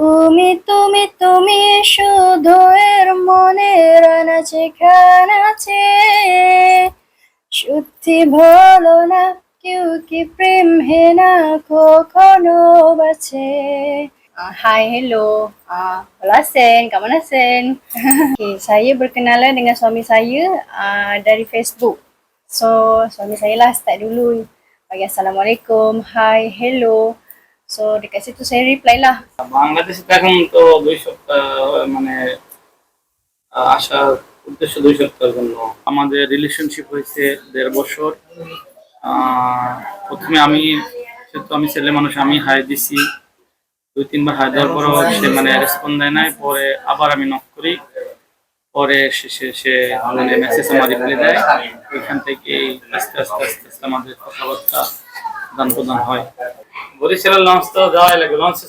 তুমি তুমি তুমি শুধু এর মনের আনাচে কানাচে, সত্যি ভালো না কেউ কি প্রেম হেনা কখনো বাঁচে। Hai, hello. Hola Sen, kamu Sen? Okay, saya berkenalan dengan suami saya dari Facebook. So, suami saya lah start dulu. Bagi Assalamualaikum, hi, hello. So, dekat situ saya reply lah. বাংলাদেশে তো এখন তো 2 সপ্তাহ মানে আসার উদ্দেশ্য 2 সপ্তাহের জন্য। আমাদের রিলেশনশিপ হয়েছে 1.5 বছর। প্রথমে আমি ছেলে মানুষ, আমি হাই দিছি 2-3 বার হাই দেওয়ার পরও সে মানে রেসপন্স দেয় নাই। পরে আবার আমি নক করি, পরে সে মানে মেসেজ আমার রিপ্লাই দেয়। ওইখান থেকে আস্তে আস্তে আস্তে আস্তে আমাদের কথাবার্তা আদান প্রদান হয়। বরিশালের লঞ্চ তো যাওয়াই লাগে, লঞ্চে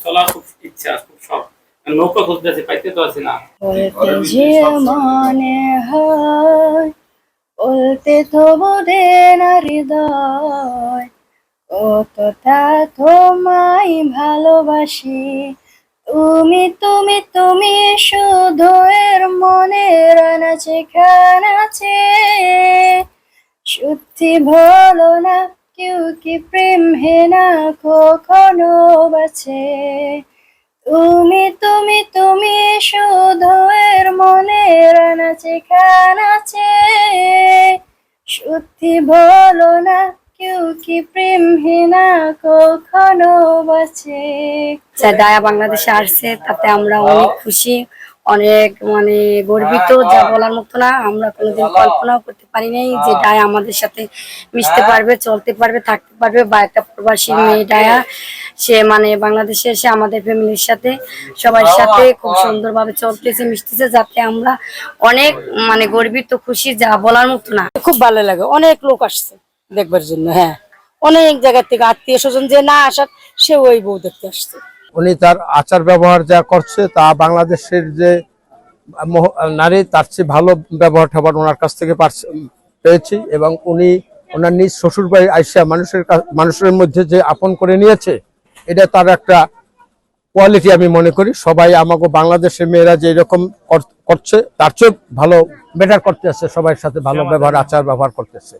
চলার খুব ইচ্ছা, খুব শখ। নৌকা খুঁজতেছি, পাইতে তো আছি না। বলতে যে মনে হয় বলতে তো বোধে না হৃদয়, কতটা তোমায় ভালোবাসি। তুমি তুমি তুমি শুধু এর মনের আনাচে কানাচে, সত্যি ভালো না কেউ কি প্রেম হেনা কখনো বাঁচে। তুমি তুমি তুমি শুধু এর মনের আনাচে কানাচে, সত্যি ভালো না কেউ কি প্রেম হেনা কখনো বাঁচে। ডায়া বাংলাদেশে আসছে, তাতে আমরা অনেক খুশি, অনেক মানে গর্বিত, যা বলার মতো না। আমরা কোনোদিন কল্পনাও করতে পারি নাই যে ডায়া আমাদের সাথে মিশতে পারবে, চলতে পারবে, থাকতে পারবে। বা একটা প্রবাসী মেয়ে ডায়া, সে মানে বাংলাদেশে এসে আমাদের ফ্যামিলির সাথে সবার সাথে খুব সুন্দরভাবে চলতেছে, মিশতেছে, যাতে আমরা অনেক মানে গর্বিত, খুশি, যা বলার মতো না। খুব ভালো লাগে, অনেক লোক আসছে দেখবার জন্য। হ্যাঁ, অনেক জায়গা থেকে আত্মীয় স্বজন যে না আসার, সে ওই বউ দেখতে আসছে। উনি তার আচার ব্যবহার যা করছে তা বাংলাদেশের যে নারী তার চেয়ে ভালো ব্যবহার ঠাবার ওনার কাছ থেকে পেয়েছি। এবং উনি ওনার নিজ শ্বশুর বাড়ি আইসা মানুষের মধ্যে যে আপন করে নিয়েছে, এটা তার একটা কোয়ালিটি আমি মনে করি। সবাই আমাকে বাংলাদেশের মেয়েরা যে এরকম করছে তার চেয়ে ভালো বেটার করতে আছে, সবার সাথে ভালো ব্যবহার আচার ব্যবহার করতেছে।